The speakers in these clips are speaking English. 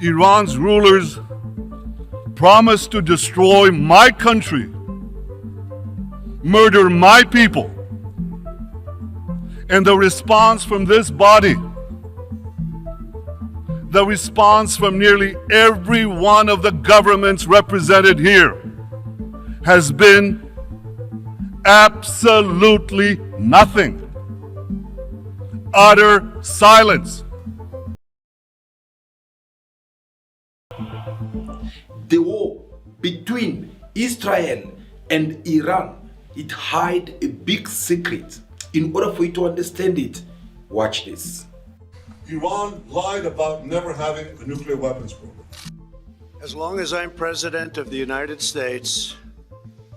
Iran's rulers promised to destroy my country, murder my people. And the response from this body, the response from nearly every one of the governments represented here, has been absolutely nothing. Utter silence. The war between Israel and Iran, it hide a big secret. In order for you to understand it, watch this. Iran lied about never having a nuclear weapons program. As long as I'm president of the United States,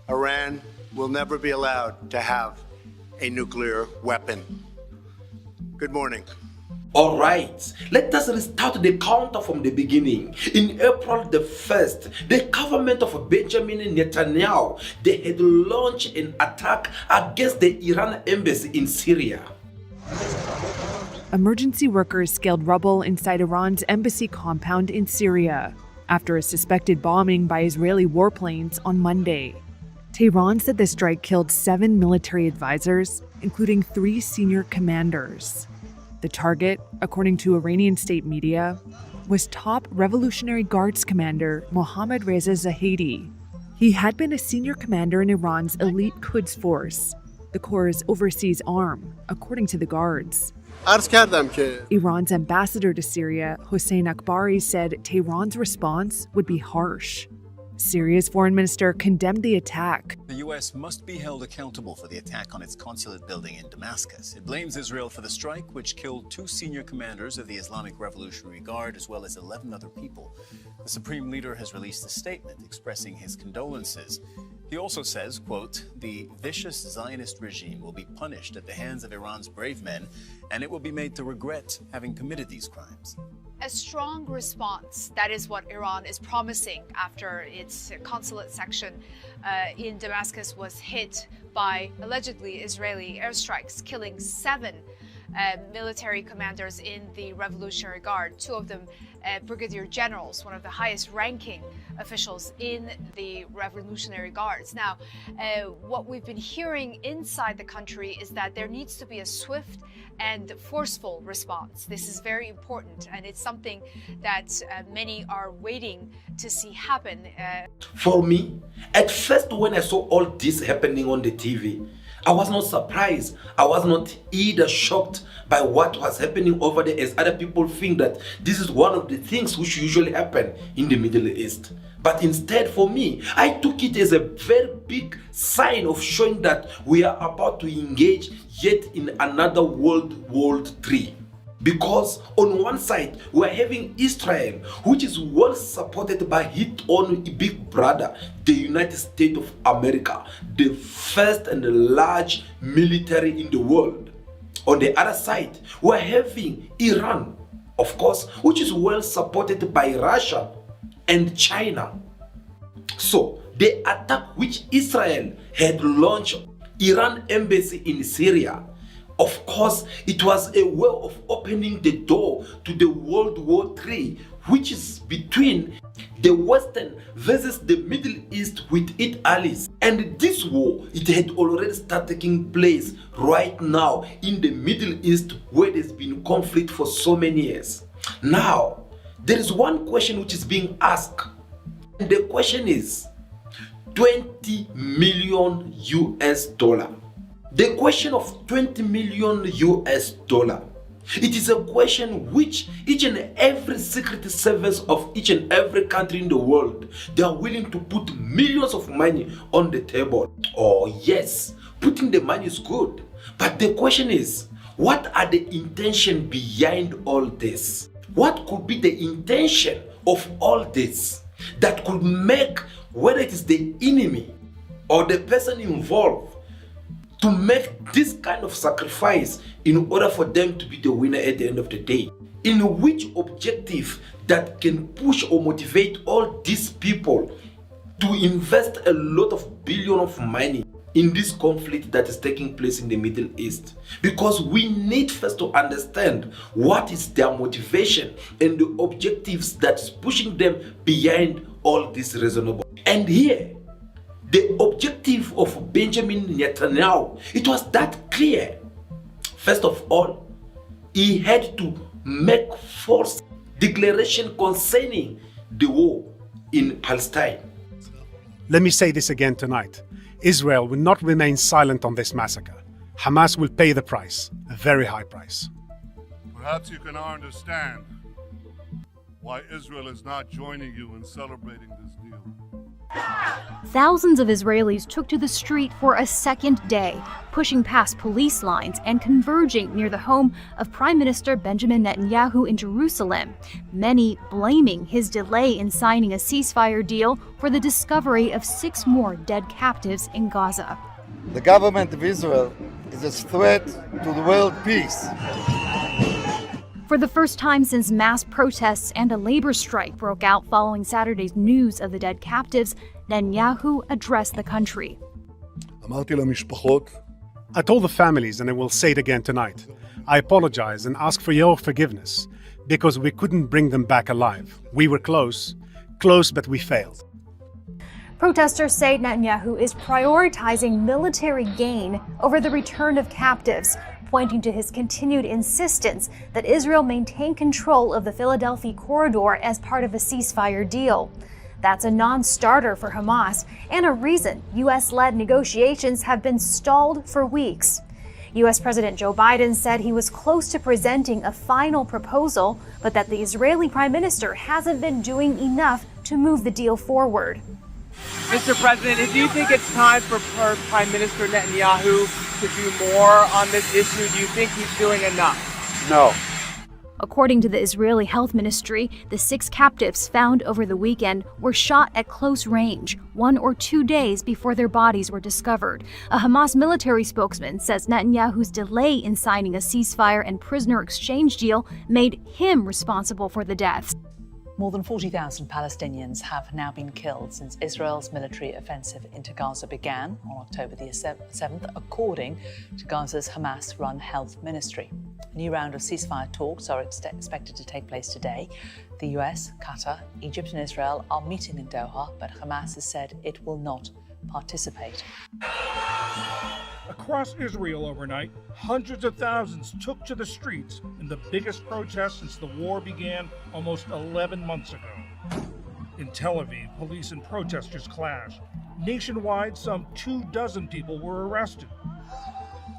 Iran will never be allowed to have a nuclear weapon. Good morning. All right, let us restart the counter from the beginning. In April the 1st, the government of Benjamin Netanyahu, they had launched an attack against the Iran embassy in Syria. Emergency workers scaled rubble inside Iran's embassy compound in Syria after a suspected bombing by Israeli warplanes on Monday. Tehran said the strike killed 7 military advisors, including 3 senior commanders. The target, according to Iranian state media, was top Revolutionary Guards commander Mohammad Reza Zahedi. He had been a senior commander in Iran's elite Quds force, the Corps' overseas arm, according to the Guards. Iran's ambassador to Syria, Hossein Akbari, said Tehran's response would be harsh. Syria's foreign minister condemned the attack. The U.S. must be held accountable for the attack on its consulate building in Damascus. It blames Israel for the strike, which killed 2 senior commanders of the Islamic Revolutionary Guard, as well as 11 other people. The supreme leader has released a statement expressing his condolences. He also says, quote, "The vicious Zionist regime will be punished at the hands of Iran's brave men, and it will be made to regret having committed these crimes." A strong response. That is what Iran is promising after its consulate section in Damascus was hit by allegedly Israeli airstrikes, killing 7 military commanders in the Revolutionary Guard, 2 of them brigadier generals, one of the highest ranking officials in the Revolutionary Guards. Now, what we've been hearing inside the country is that there needs to be a swift and forceful response. This is very important, and it's something that many are waiting to see happen. For me, at first when I saw all this happening on the TV, I was not surprised. I was not either shocked by what was happening over there, as other people think that this is one of the things which usually happen in the Middle East. But instead, for me, I took it as a very big sign of showing that we are about to engage yet in another World War III. Because on one side, we're having Israel, which is well supported by its own big brother, the United States of America, the first and large military in the world. On the other side, we're having Iran, of course, which is well supported by Russia and China. So, the attack which Israel had launched Iran embassy in Syria, of course, it was a way of opening the door to the World War III, which is between the Western versus the Middle East with its allies. And this war, it had already started taking place right now in the Middle East, where there's been conflict for so many years. Now, there is one question which is being asked. And the question is 20 million US dollar. The question of 20 million US dollar. It is a question which each and every secret service of each and every country in the world, they are willing to put millions of money on the table. Oh yes, putting the money is good. But the question is, what are the intention behind all this? What could be the intention of all this that could make, whether it is the enemy or the person involved, to make this kind of sacrifice in order for them to be the winner at the end of the day? In which objective that can push or motivate all these people to invest a lot of billion of money in this conflict that is taking place in the Middle East, because we need first to understand what is their motivation and the objectives that's pushing them behind all this reasonable. And here, the objective of Benjamin Netanyahu, it was that clear. First of all, he had to make false declaration concerning the war in Palestine. Let me say this again tonight. Israel will not remain silent on this massacre. Hamas will pay the price, a very high price. Perhaps you can understand why Israel is not joining you in celebrating this deal. Thousands of Israelis took to the street for a second day, pushing past police lines and converging near the home of Prime Minister Benjamin Netanyahu in Jerusalem, many blaming his delay in signing a ceasefire deal for the discovery of 6 more dead captives in Gaza. The government of Israel is a threat to the world peace. For the first time since mass protests and a labor strike broke out following Saturday's news of the dead captives, Netanyahu addressed the country. I told the families, and I will say it again tonight, I apologize and ask for your forgiveness, because we couldn't bring them back alive. We were close, but we failed. Protesters say Netanyahu is prioritizing military gain over the return of captives, pointing to his continued insistence that Israel maintain control of the Philadelphia corridor as part of a ceasefire deal. That's a non-starter for Hamas and a reason U.S.-led negotiations have been stalled for weeks. U.S. President Joe Biden said he was close to presenting a final proposal, but that the Israeli Prime Minister hasn't been doing enough to move the deal forward. Mr. President, do you think it's time for Prime Minister Netanyahu to do more on this issue? Do you think he's doing enough? No. According to the Israeli Health Ministry, the 6 captives found over the weekend were shot at close range, 1 or 2 days before their bodies were discovered. A Hamas military spokesman says Netanyahu's delay in signing a ceasefire and prisoner exchange deal made him responsible for the deaths. More than 40,000 Palestinians have now been killed since Israel's military offensive into Gaza began on October the 7th, according to Gaza's Hamas-run health ministry. A new round of ceasefire talks are expected to take place today. The US, Qatar, Egypt and Israel are meeting in Doha, but Hamas has said it will not participate. Across Israel overnight, hundreds of thousands took to the streets in the biggest protest since the war began almost 11 months ago. In Tel Aviv, police and protesters clashed. Nationwide, some 24 people were arrested.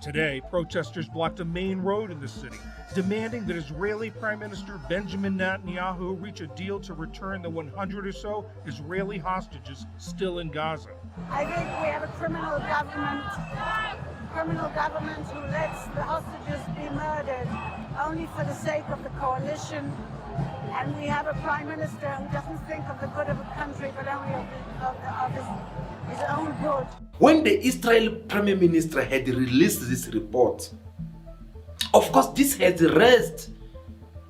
Today, protesters blocked a main road in the city, demanding that Israeli Prime Minister Benjamin Netanyahu reach a deal to return the 100 or so Israeli hostages still in Gaza. I think we have a criminal government who lets the hostages be murdered only for the sake of the coalition. And we have a prime minister who doesn't think of the good of the country, but only of his own good. When the Israel Prime Minister had released this report, of course this has raised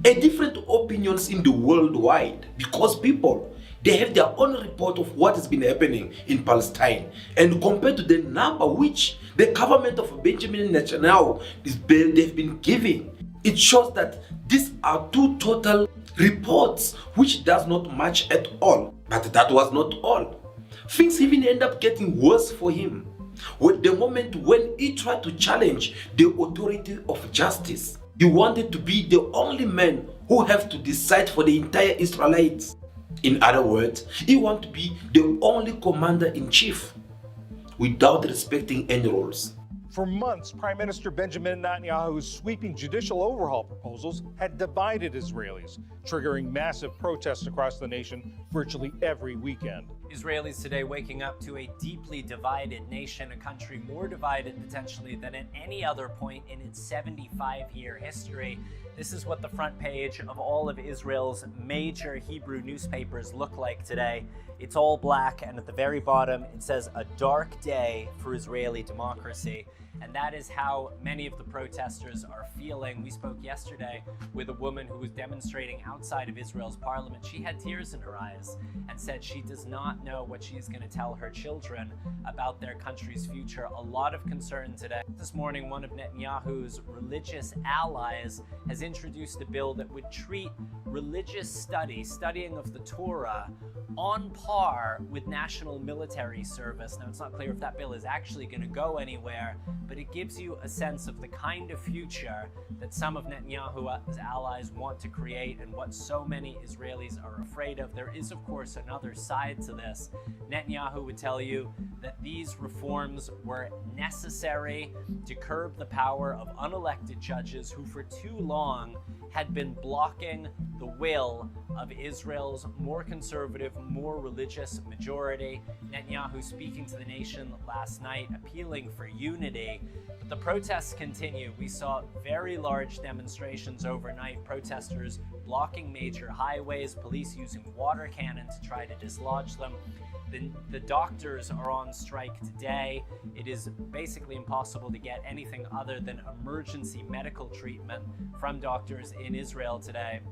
a different opinions in the worldwide, because people, they have their own report of what has been happening in Palestine, and compared to the number which the government of Benjamin Netanyahu they've been giving, it shows that these are 2 total reports which does not match at all. But that was not all. Things even end up getting worse for him. With the moment when he tried to challenge the authority of justice, he wanted to be the only man who have to decide for the entire Israelites. In other words, he wanted to be the only commander-in-chief without respecting any rules. For months, Prime Minister Benjamin Netanyahu's sweeping judicial overhaul proposals had divided Israelis, triggering massive protests across the nation virtually every weekend. Israelis today waking up to a deeply divided nation, a country more divided potentially than at any other point in its 75-year history. This is what the front page of all of Israel's major Hebrew newspapers look like today. It's all black, and at the very bottom it says, "A dark day for Israeli democracy." And that is how many of the protesters are feeling. We spoke yesterday with a woman who was demonstrating outside of Israel's parliament. She had tears in her eyes and said she does not know what she's going to tell her children about their country's future. A lot of concern today. This morning, one of Netanyahu's religious allies has introduced a bill that would treat religious studying of the Torah, on par with national military service. Now, it's not clear if that bill is actually going to go anywhere, but it gives you a sense of the kind of future that some of Netanyahu's allies want to create and what so many Israelis are afraid of. There is, of course, another side to this. Netanyahu would tell you that these reforms were necessary to curb the power of unelected judges who for too long had been blocking the will of Israel's more conservative, more religious majority. Netanyahu speaking to the nation last night, appealing for unity. But the protests continue. We saw very large demonstrations overnight, protesters blocking major highways, police using water cannon to try to dislodge them. The doctors are on strike today. It is basically impossible to get anything other than emergency medical treatment from doctors in Israel today.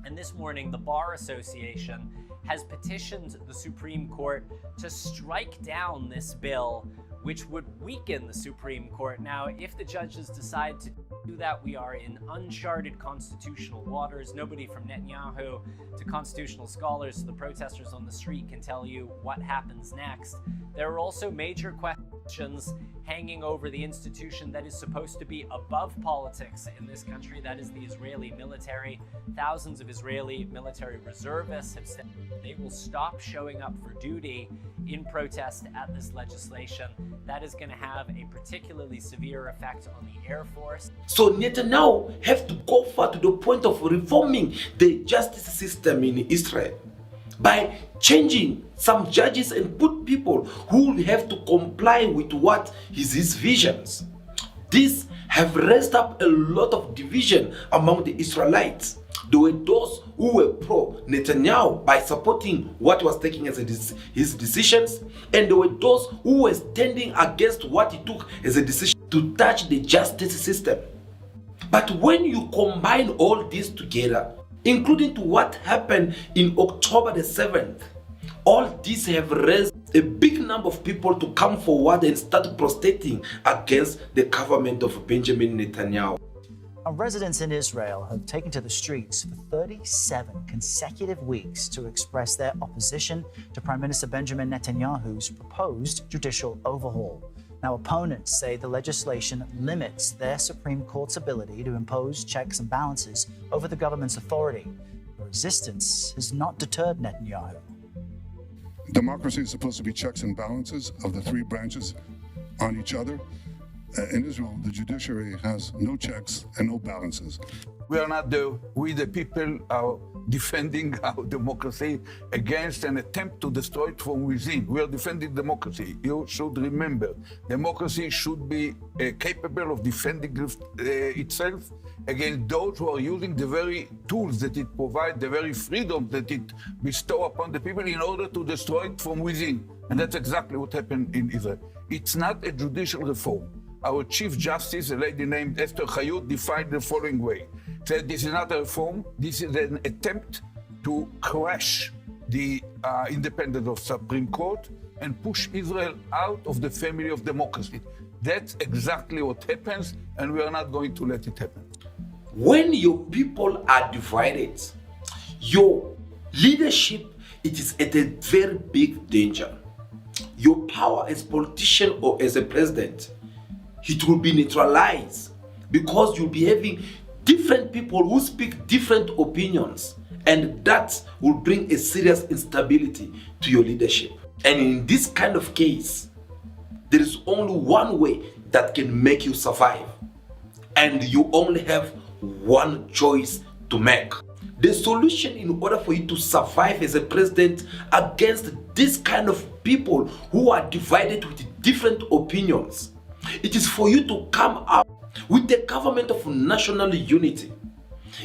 And this morning, the Bar Association has petitioned the Supreme Court to strike down this bill, which would weaken the Supreme Court. Now, if the judges decide to do that, we are in uncharted constitutional waters. Nobody from Netanyahu to constitutional scholars to the protesters on the street can tell you what happens next. There are also major questions hanging over the institution that is supposed to be above politics in this country. That is the Israeli military. Thousands of Israeli military reservists have said they will stop showing up for duty in protest at this legislation. That is going to have a particularly severe effect on the Air Force. So Netanyahu have to go far to the point of reforming the justice system in Israel by changing some judges and put people who will have to comply with what is his visions. This have raised up a lot of division among the Israelites. There were those who were pro-Netanyahu by supporting what was taking as his decisions, and there were those who were standing against what he took as a decision to touch the justice system. But when you combine all this together, including to what happened in October the 7th, all these have raised a big number of people to come forward and start protesting against the government of Benjamin Netanyahu. Residents in Israel have taken to the streets for 37 consecutive weeks to express their opposition to Prime Minister Benjamin Netanyahu's proposed judicial overhaul. Now, opponents say the legislation limits their Supreme Court's ability to impose checks and balances over the government's authority. The resistance has not deterred Netanyahu. Democracy is supposed to be checks and balances of the three branches on each other. In Israel, the judiciary has no checks and no balances. We are not there. We, the people, are defending our democracy against an attempt to destroy it from within. We are defending democracy. You should remember, democracy should be capable of defending itself against those who are using the very tools that it provides, the very freedom that it bestows upon the people in order to destroy it from within. And that's exactly what happened in Israel. It's not a judicial reform. Our Chief Justice, a lady named Esther Hayut, defined the following way. Said this is not a reform, this is an attempt to crush the independence of Supreme Court and push Israel out of the family of democracy. That's exactly what happens, and we are not going to let it happen. When your people are divided, your leadership, it is at a very big danger. Your power as politician or as a president, it will be neutralized because you'll be having different people who speak different opinions, and that will bring a serious instability to your leadership. And in this kind of case, there is only one way that can make you survive, and you only have one choice to make. The solution in order for you to survive as a president against this kind of people who are divided with different opinions, it is for you to come up with the government of national unity.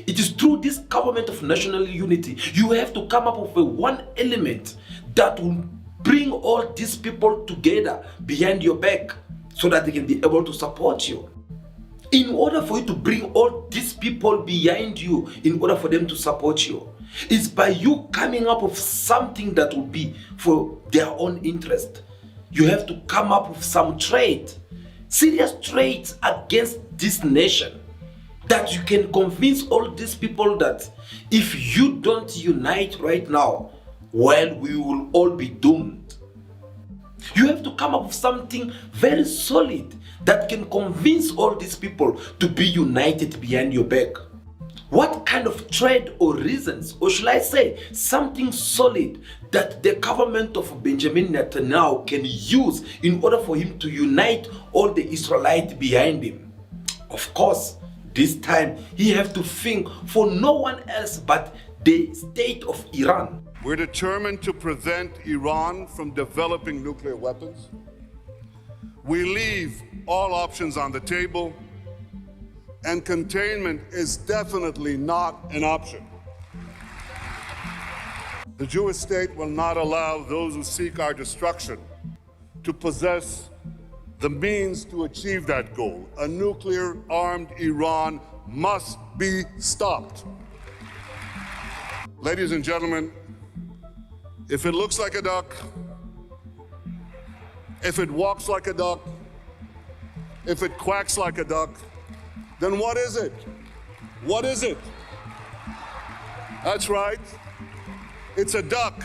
It is through this government of national unity you have to come up with one element that will bring all these people together behind your back so that they can be able to support you. In order for you to bring all these people behind you, in order for them to support you, it's by you coming up with something that will be for their own interest. You have to come up with some trade, serious trades against this nation, that you can convince all these people that if you don't unite right now, well, we will all be doomed. You have to come up with something very solid that can convince all these people to be united behind your back. What kind of trade or reasons, or should I say something solid that the government of Benjamin Netanyahu can use in order for him to unite all the Israelites behind him? Of course, this time he has to think for no one else but the state of Iran. We're determined to prevent Iran from developing nuclear weapons. We leave all options on the table, and containment is definitely not an option. The Jewish state will not allow those who seek our destruction to possess the means to achieve that goal. A nuclear-armed Iran must be stopped. Ladies and gentlemen, if it looks like a duck, if it walks like a duck, if it quacks like a duck, then what is it? What is it? That's right. It's a duck,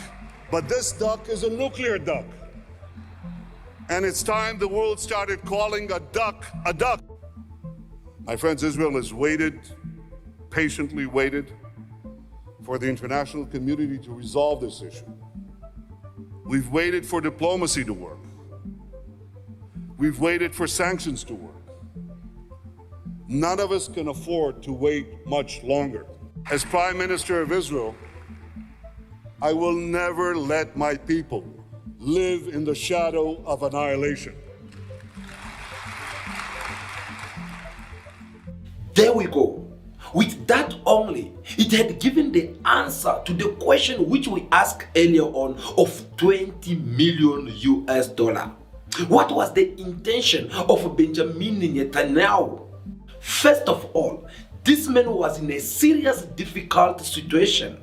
but this duck is a nuclear duck. And it's time the world started calling a duck a duck. My friends, Israel has waited, patiently waited, for the international community to resolve this issue. We've waited for diplomacy to work. We've waited for sanctions to work. None of us can afford to wait much longer. As Prime Minister of Israel, I will never let my people live in the shadow of annihilation. There we go. With that only, it had given the answer to the question which we asked earlier on of 20 million US dollar. What was the intention of Benjamin Netanyahu? First of all, this man was in a serious, difficult situation.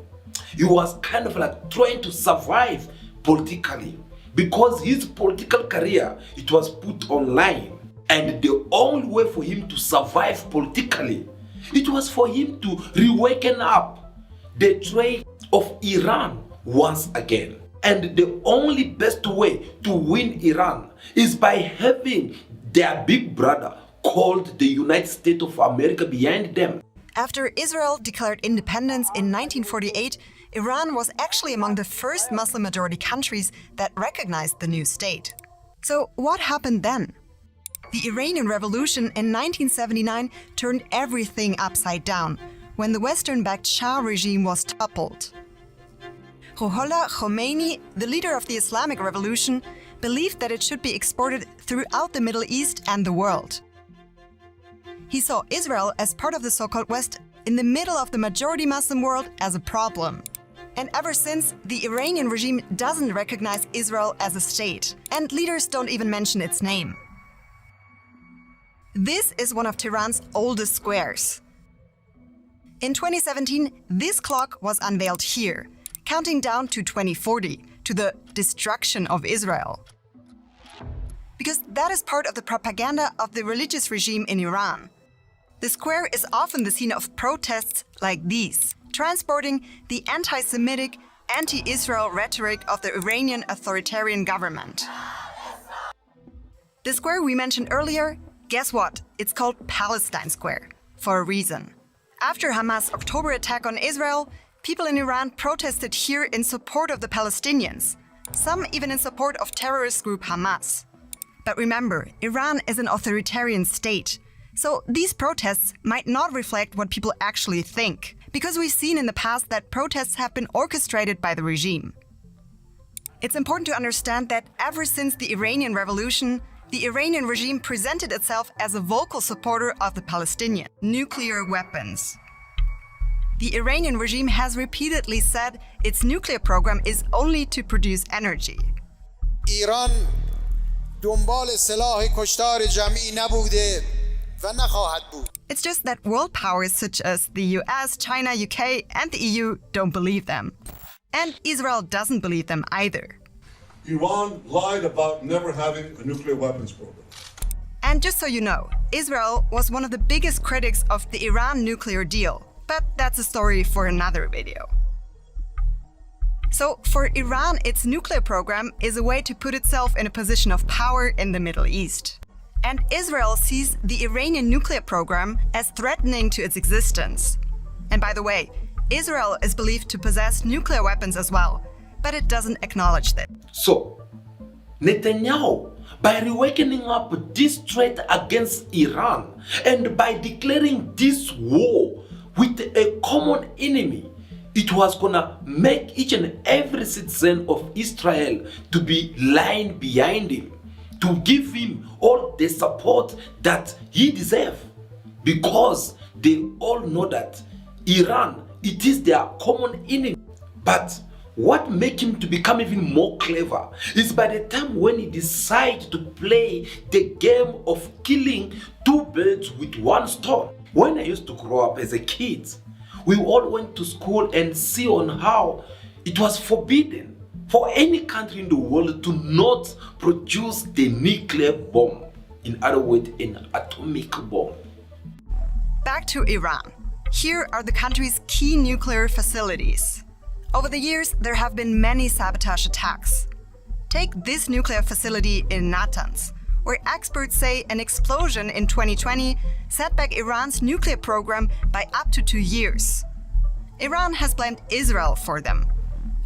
He was kind of like trying to survive politically because his political career, it was put online. And the only way for him to survive politically, it was for him to reawaken up the trade of Iran once again. And the only best way to win Iran is by having their big brother called the United States of America behind them. After Israel declared independence in 1948, Iran was actually among the first Muslim-majority countries that recognized the new state. So what happened then? The Iranian Revolution in 1979 turned everything upside down when the Western-backed Shah regime was toppled. Ruhollah Khomeini, the leader of the Islamic Revolution, believed that it should be exported throughout the Middle East and the world. He saw Israel as part of the so-called West in the middle of the majority Muslim world as a problem. And ever since, the Iranian regime doesn't recognize Israel as a state, and leaders don't even mention its name. This is one of Tehran's oldest squares. In 2017, this clock was unveiled here, counting down to 2040, to the destruction of Israel. Because that is part of the propaganda of the religious regime in Iran. The square is often the scene of protests like these, transporting the anti-Semitic, anti-Israel rhetoric of the Iranian authoritarian government. The square we mentioned earlier, guess what? It's called Palestine Square, for a reason. After Hamas' October attack on Israel, people in Iran protested here in support of the Palestinians, some even in support of terrorist group Hamas. But remember, Iran is an authoritarian state, so these protests might not reflect what people actually think, because we've seen in the past that protests have been orchestrated by the regime. It's important to understand that ever since the Iranian Revolution, the Iranian regime presented itself as a vocal supporter of the Palestinian nuclear weapons. The Iranian regime has repeatedly said its nuclear program is only to produce energy. ایران دنبال سلاح کشتار جمعی نبوده و نخواهد بود. It's just that world powers such as the US, China, UK, and the EU don't believe them. And Israel doesn't believe them either. Iran lied about never having a nuclear weapons program. And just so you know, Israel was one of the biggest critics of the Iran nuclear deal. But that's a story for another video. So for Iran, its nuclear program is a way to put itself in a position of power in the Middle East. And Israel sees the Iranian nuclear program as threatening to its existence. And by the way, Israel is believed to possess nuclear weapons as well, but it doesn't acknowledge that. So, Netanyahu, by reawakening up this threat against Iran and by declaring this war with a common enemy, it was gonna make each and every citizen of Israel to be lying behind him, to give him all the support that he deserves, because they all know that Iran, it is their common enemy. But what makes him to become even more clever is by the time when he decides to play the game of killing two birds with one stone. When I used to grow up as a kid, we all went to school and see on how it was forbidden for any country in the world to not produce the nuclear bomb. In other words, an atomic bomb. Back to Iran. Here are the country's key nuclear facilities. Over the years, there have been many sabotage attacks. Take this nuclear facility in Natanz, where experts say an explosion in 2020 set back Iran's nuclear program by up to 2 years. Iran has blamed Israel for them,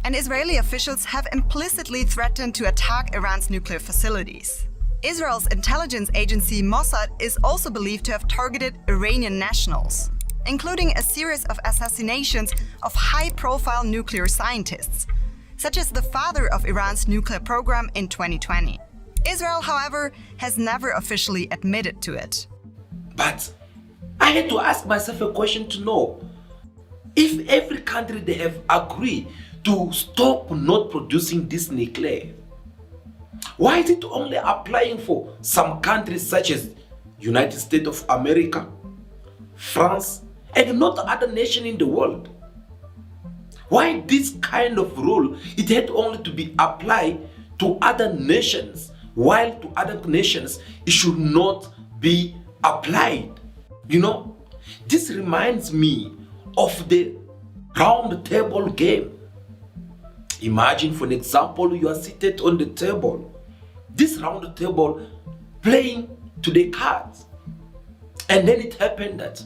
and Israeli officials have implicitly threatened to attack Iran's nuclear facilities. Israel's intelligence agency Mossad is also believed to have targeted Iranian nationals, including a series of assassinations of high-profile nuclear scientists, such as the father of Iran's nuclear program in 2020. Israel, however, has never officially admitted to it. But I had to ask myself a question to know, if every country they have agreed to stop not producing this nuclear, why is it only applying for some countries such as United States of America, France, and not other nation in the world? Why this kind of rule, it had only to be applied to other nations, while to other nations it should not be applied? You know, this reminds me of the round table game. Imagine, for an example, you are seated on the table, this round table playing to the cards, and then it happened that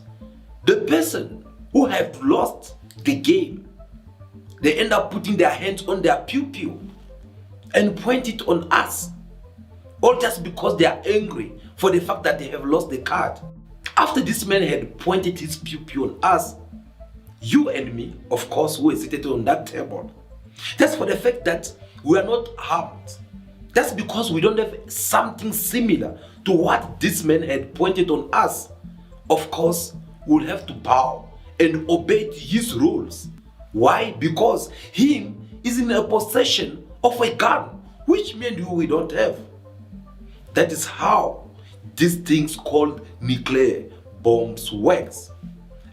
the person who have lost the game, they end up putting their hands on their pew and point it on us, all just because they are angry for the fact that they have lost the card. After this man had pointed his pew on us, you and me, of course, who is seated on that table, that's for the fact that we are not harmed. That's because we don't have something similar to what this man had pointed on us. Of course, we'll have to bow and obey his rules. Why? Because him is in a possession of a gun, which me and you, we don't have. That is how these things called nuclear bombs works.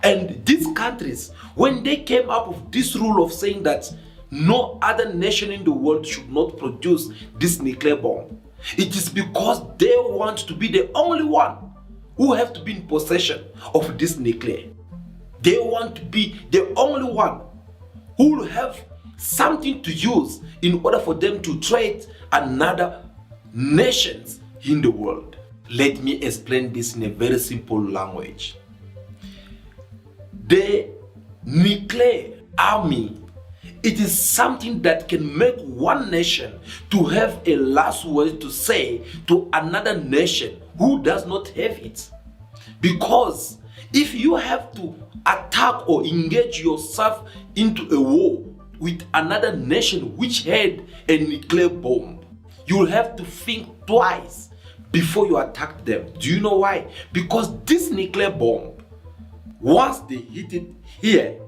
And these countries, when they came up with this rule of saying that no other nation in the world should not produce this nuclear bomb, it is because they want to be the only one who have to be in possession of this nuclear. They want to be the only one who will have something to use in order for them to trade another nations in the world. Let me explain this in a very simple language. The nuclear army, it is something that can make one nation to have a last word to say to another nation who does not have it. Because if you have to attack or engage yourself into a war with another nation which had a nuclear bomb, you'll have to think twice before you attack them. Do you know why? Because this nuclear bomb, once they hit it here,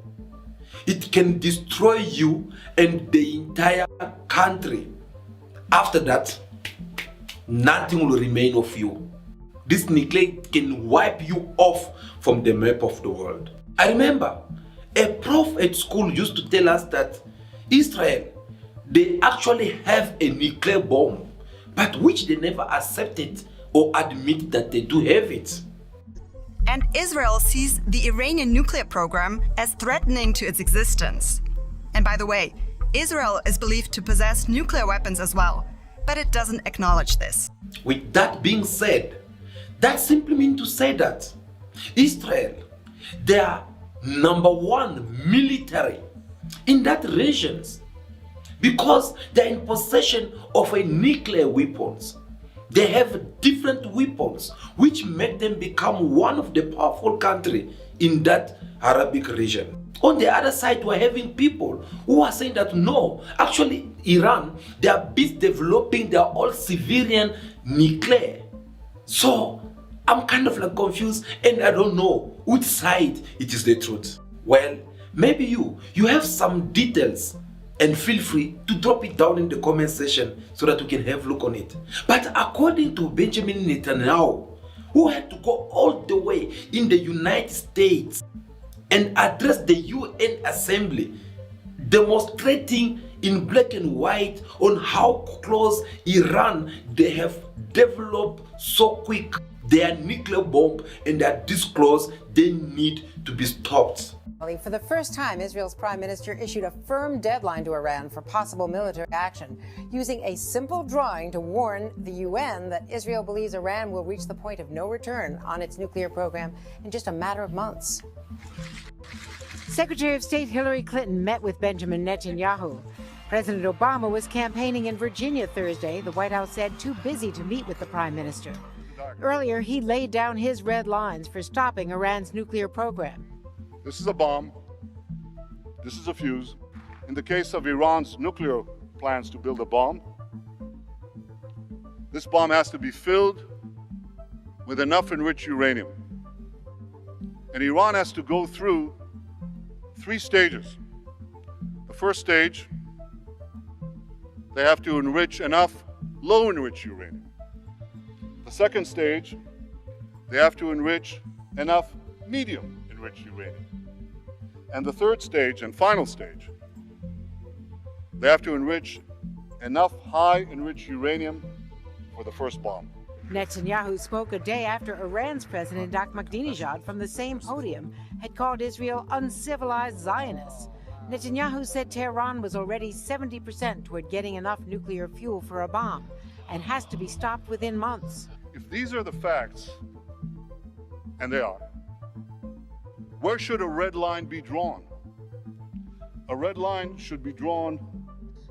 it can destroy you and the entire country. After that, nothing will remain of you. This nuclear can wipe you off from the map of the world. I remember a prof at school used to tell us that Israel, they actually have a nuclear bomb, but which they never accepted or admit that they do have it. And Israel sees the Iranian nuclear program as threatening to its existence. And by the way, Israel is believed to possess nuclear weapons as well, but it doesn't acknowledge this. With that being said, that simply means to say that Israel, they are #1 military in that regions because they're in possession of a nuclear weapons. They have different weapons which make them become one of the powerful country in that Arabic region. On the other side, we're having people who are saying that no, actually Iran, they are busy developing their all civilian nuclear. So I'm kind of like confused and I don't know which side it is the truth. Well, maybe you have some details and feel free to drop it down in the comment section so that we can have a look on it. But according to Benjamin Netanyahu, who had to go all the way in the United States and address the UN Assembly, demonstrating in black and white on how close Iran they have developed so quick their nuclear bomb and they are this close, they need to be stopped. For the first time, Israel's prime minister issued a firm deadline to Iran for possible military action, using a simple drawing to warn the UN that Israel believes Iran will reach the point of no return on its nuclear program in just a matter of months. Secretary of State Hillary Clinton met with Benjamin Netanyahu. President Obama was campaigning in Virginia Thursday. The White House said too busy to meet with the prime minister. Earlier, he laid down his red lines for stopping Iran's nuclear program. This is a bomb. This is a fuse. In the case of Iran's nuclear plans to build a bomb, this bomb has to be filled with enough enriched uranium. And Iran has to go through 3 stages. The first stage, they have to enrich enough low enriched uranium. The second stage, they have to enrich enough medium enriched uranium. And the third stage and final stage, they have to enrich enough high enriched uranium for the first bomb. Netanyahu spoke a day after Iran's President Ahmadinejad from the same podium had called Israel uncivilized Zionists. Netanyahu said Tehran was already 70% toward getting enough nuclear fuel for a bomb and has to be stopped within months. If these are the facts, and they are, where should a red line be drawn? A red line should be drawn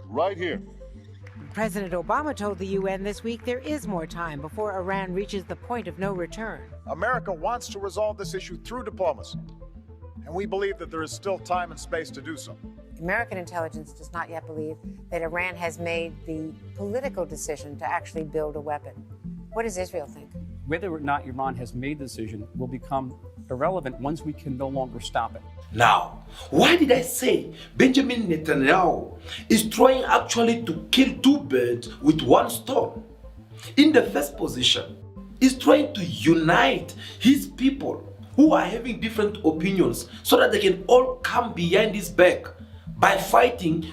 right here. President Obama told the UN this week there is more time before Iran reaches the point of no return. America wants to resolve this issue through diplomacy, and we believe that there is still time and space to do so. American intelligence does not yet believe that Iran has made the political decision to actually build a weapon. What does Israel think? Whether or not Iran has made the decision will become irrelevant once we can no longer stop it. Now, why did I say Benjamin Netanyahu is trying actually to kill 2 birds with 1 stone? In the first position, he's trying to unite his people who are having different opinions so that they can all come behind his back by fighting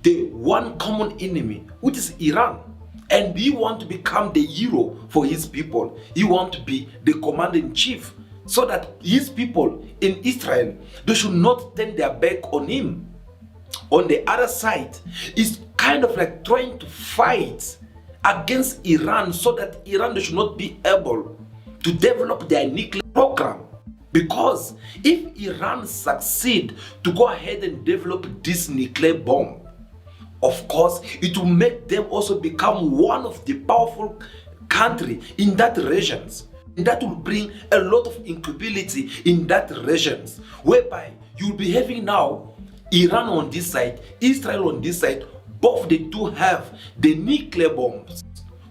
the one common enemy, which is Iran. And he wants to become the hero for his people. He wants to be the commander-in-chief so that his people in Israel, they should not turn their back on him. On the other side, he's kind of like trying to fight against Iran so that Iran should not be able to develop their nuclear program. Because if Iran succeed to go ahead and develop this nuclear bomb, of course, it will make them also become one of the powerful country in that regions. And that will bring a lot of instability in that regions, whereby you'll be having now Iran on this side, Israel on this side. Both they do have the nuclear bombs,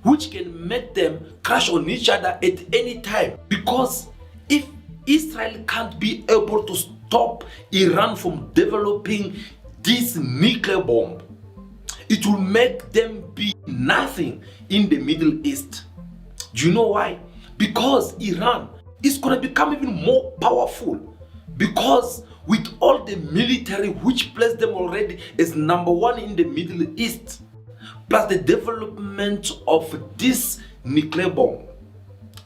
which can make them crash on each other at any time. Because if Israel can't be able to stop Iran from developing this nuclear bomb, It will make them be nothing in the Middle East. Do you know why? Because Iran is going to become even more powerful. Because with all the military which placed them already as number one in the Middle East, plus the development of this nuclear bomb,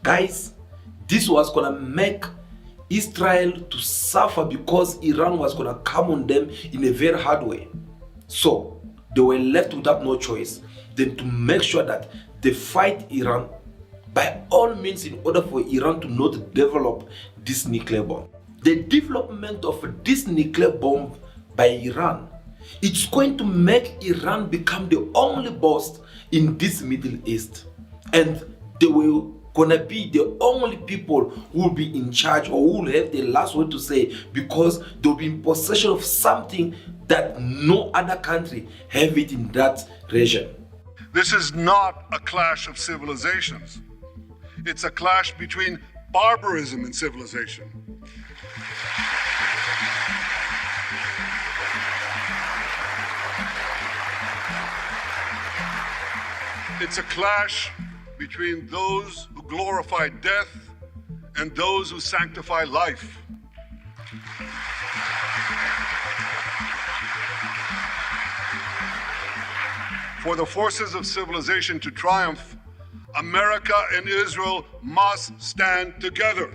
guys, this was going to make Israel to suffer because Iran was going to come on them in a very hard way. So they were left without no choice than to make sure that they fight Iran by all means in order for Iran to not develop this nuclear bomb. The development of this nuclear bomb by Iran, it's going to make Iran become the only boss in this Middle East. And they will gonna be the only people who will be in charge or who will have the last word to say, because they'll be in possession of something that no other country have it in that region. This is not a clash of civilizations. It's a clash between barbarism and civilization. It's a clash between those who glorify death and those who sanctify life. For the forces of civilization to triumph, America and Israel must stand together.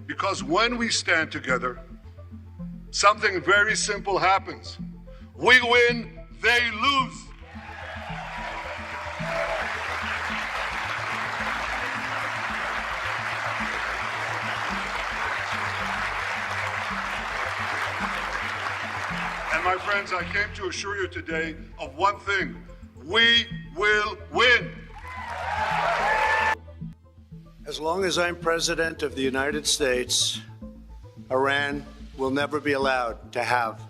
Because when we stand together, something very simple happens. We win, they lose. And my friends, I came to assure you today of one thing: we will win. As long as I'm president of the United States, Iran will never be allowed to have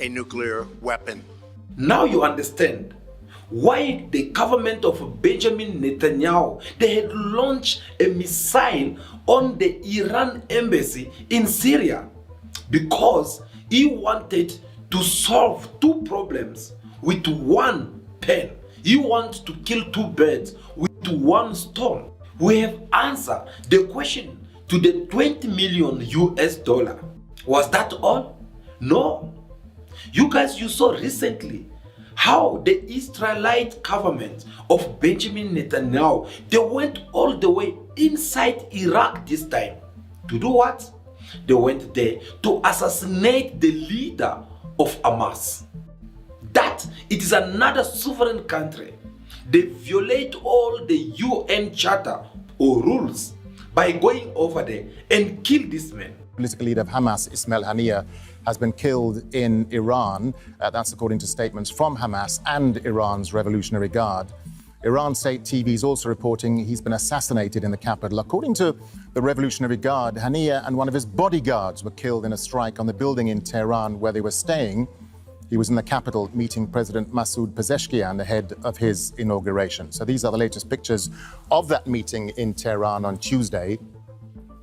a nuclear weapon. Now you understand why the government of Benjamin Netanyahu, they had launched a missile on the Iran embassy in Syria, because he wanted to solve two problems with one pen. He wants to kill two birds with one stone. We have answered the question to the 20 million US dollar. Was that all? No. You guys, you saw recently how the Israelite government of Benjamin Netanyahu, they went all the way inside Iraq this time. To do what? They went there to assassinate the leader of Hamas. That it is another sovereign country. They violate all the UN charter or rules by going over there and kill this man. Political leader of Hamas, Ismail Haniyeh, has been killed in Iran. That's according to statements from Hamas and Iran's Revolutionary Guard. Iran state TV is also reporting he's been assassinated in the capital. According to the Revolutionary Guard, Haniyeh and one of his bodyguards were killed in a strike on the building in Tehran where they were staying. He was in the capital meeting President Masoud Pezeshkian ahead of his inauguration. So these are the latest pictures of that meeting in Tehran on Tuesday.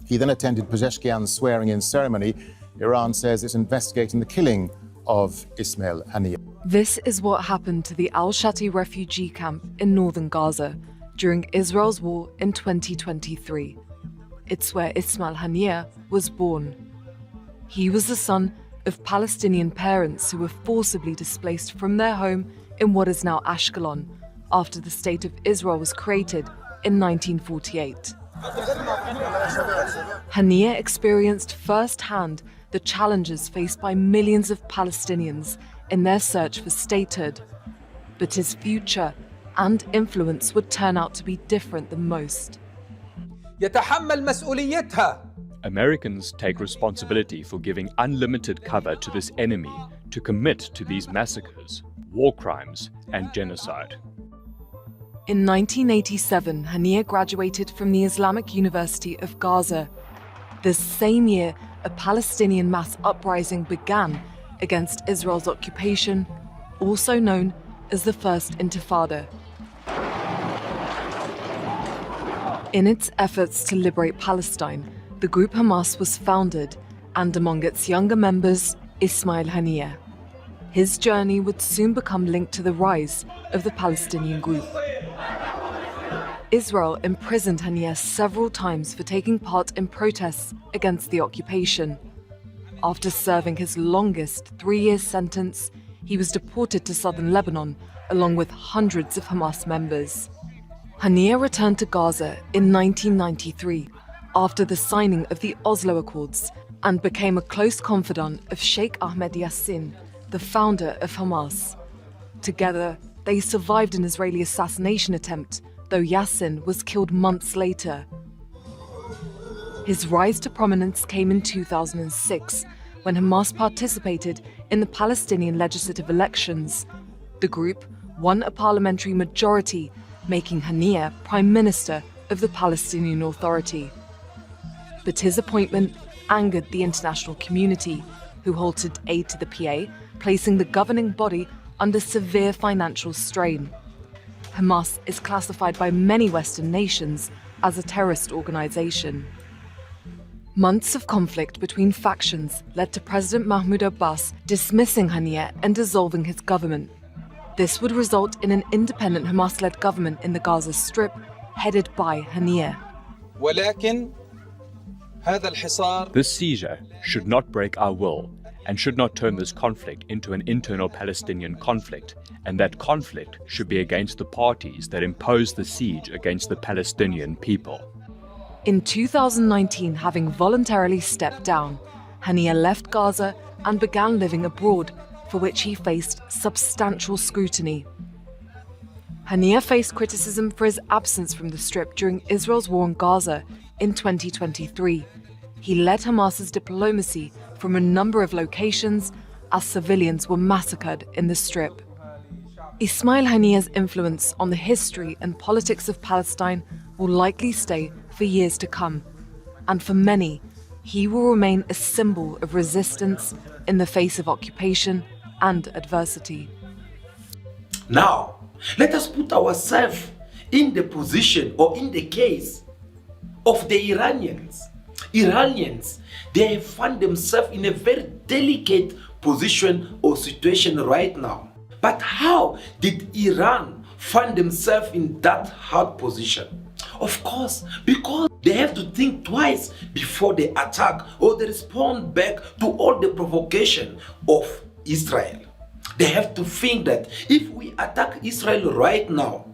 He then attended Pezeshkian's swearing-in ceremony. Iran says it's investigating the killing of Ismail Haniyeh. This is what happened to the Al-Shati refugee camp in northern Gaza during Israel's war in 2023. It's where Ismail Haniyeh was born. He was the son of Palestinian parents who were forcibly displaced from their home in what is now Ashkelon after the State of Israel was created in 1948. Haniyeh experienced firsthand the challenges faced by millions of Palestinians in their search for statehood. But his future and influence would turn out to be different than most. يتحمل مسؤوليتها. Americans take responsibility for giving unlimited cover to this enemy to commit to these massacres, war crimes, and genocide. In 1987, Haniyeh graduated from the Islamic University of Gaza. The same year, a Palestinian mass uprising began against Israel's occupation, also known as the First Intifada. In its efforts to liberate Palestine, the group Hamas was founded, and among its younger members, Ismail Haniyeh. His journey would soon become linked to the rise of the Palestinian group. Israel imprisoned Haniyeh several times for taking part in protests against the occupation. After serving his longest 3-year sentence, he was deported to southern Lebanon along with hundreds of Hamas members. Haniyeh returned to Gaza in 1993 after the signing of the Oslo Accords and became a close confidant of Sheikh Ahmed Yassin, the founder of Hamas. Together, they survived an Israeli assassination attempt, though Yassin was killed months later. His rise to prominence came in 2006, when Hamas participated in the Palestinian legislative elections. The group won a parliamentary majority, making Haniyeh Prime Minister of the Palestinian Authority. But his appointment angered the international community, who halted aid to the PA, placing the governing body under severe financial strain. Hamas is classified by many Western nations as a terrorist organization. Months of conflict between factions led to President Mahmoud Abbas dismissing Haniyeh and dissolving his government. This would result in an independent Hamas-led government in the Gaza Strip, headed by Haniyeh. This seizure should not break our will and should not turn this conflict into an internal Palestinian conflict, and that conflict should be against the parties that impose the siege against the Palestinian people. In 2019, having voluntarily stepped down, Haniyeh left Gaza and began living abroad, for which he faced substantial scrutiny. Haniyeh faced criticism for his absence from the Strip during Israel's war on Gaza in 2023. He led Hamas's diplomacy from a number of locations as civilians were massacred in the Strip. Ismail Haniyeh's influence on the history and politics of Palestine will likely stay for years to come, and for many, he will remain a symbol of resistance in the face of occupation and adversity. Now, let us put ourselves in the position or in the case of the Iranians. Iranians, they find themselves in a very delicate position or situation right now. But how did Iran find themselves in that hard position? Of course, because they have to think twice before they attack or they respond back to all the provocation of Israel. They have to think that if we attack Israel right now,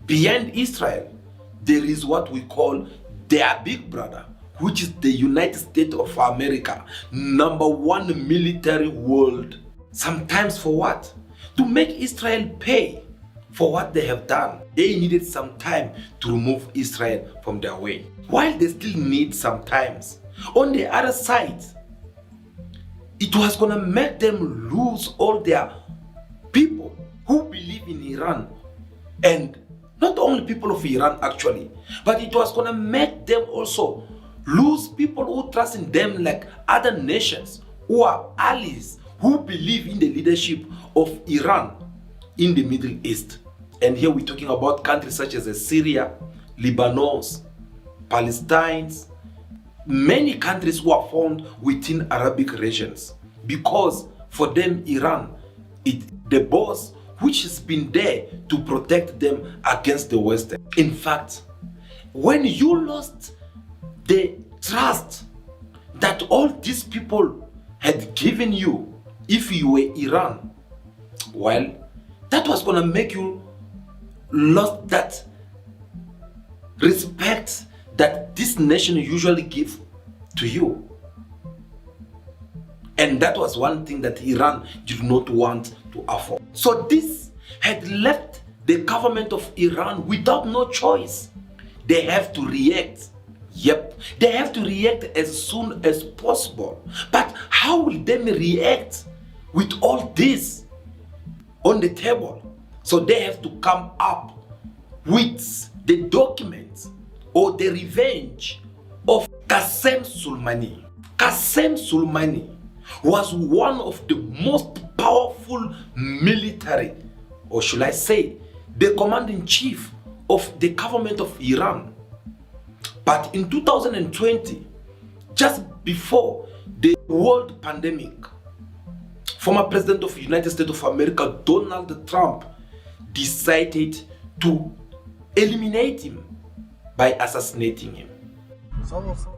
behind Israel, there is what we call their big brother, which is the United States of America, #1 military world. Sometimes for what? To make Israel pay for what they have done. They needed some time to remove Israel from their way, while they still need some time. On the other side, it was gonna make them lose all their people who believe in Iran, and not only people of Iran actually, but it was gonna make them also lose people who trust in them, like other nations who are allies, who believe in the leadership of Iran in the Middle East. And here we're talking about countries such as Syria, Lebanon, Palestine, many countries who are found within Arabic regions, because for them Iran is the boss which has been there to protect them against the West. In fact, when you lost the trust that all these people had given you, if you were Iran, well, that was gonna make you lost that respect that this nation usually give to you. And that was one thing that Iran did not want to afford. So this had left the government of Iran without no choice. They have to react. Yep, they have to react as soon as possible. But how will they react with all this on the table? So they have to come up with the documents or the revenge of Qasem Soleimani. Qasem Soleimani was one of the most powerful military, or should I say, the commander-in-chief of the government of Iran. But in 2020, just before the world pandemic, former President of the United States of America, Donald Trump, decided to eliminate him by assassinating him.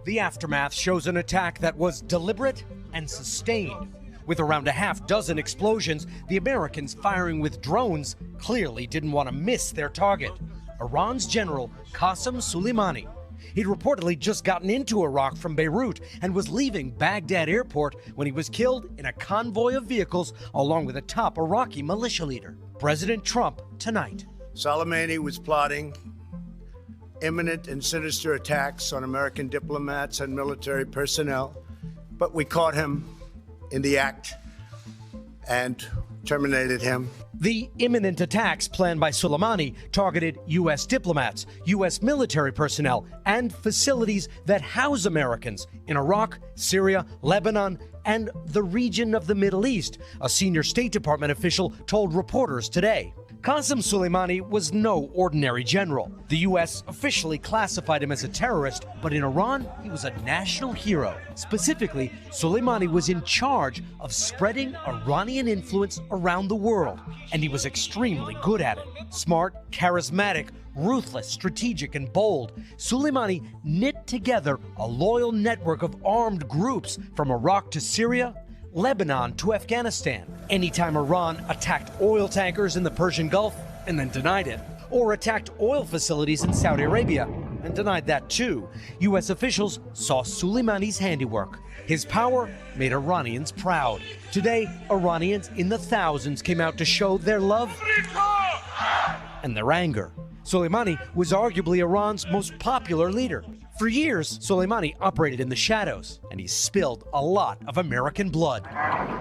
The aftermath shows an attack that was deliberate and sustained. With around a half dozen explosions, the Americans firing with drones clearly didn't want to miss their target, Iran's General Qasem Soleimani. He'd reportedly just gotten into Iraq from Beirut and was leaving Baghdad airport when he was killed in a convoy of vehicles along with a top Iraqi militia leader. President Trump tonight. Soleimani was plotting imminent and sinister attacks on American diplomats and military personnel, but we caught him in the act and terminated him. The imminent attacks planned by Soleimani targeted U.S. diplomats, U.S. military personnel, and facilities that house Americans in Iraq, Syria, Lebanon, and the region of the Middle East, a senior State Department official told reporters today. Qasem Soleimani was no ordinary general. The U.S. officially classified him as a terrorist, but in Iran, he was a national hero. Specifically, Soleimani was in charge of spreading Iranian influence around the world, and he was extremely good at it. Smart, charismatic, ruthless, strategic, and bold, Soleimani knit together a loyal network of armed groups from Iraq to Syria, Lebanon to Afghanistan. Anytime Iran attacked oil tankers in the Persian Gulf and then denied it, or attacked oil facilities in Saudi Arabia and denied that too, U.S. officials saw Soleimani's handiwork. His power made Iranians proud. Today, Iranians in the thousands came out to show their love and their anger. Soleimani was arguably Iran's most popular leader. For years, Soleimani operated in the shadows, and he spilled a lot of American blood.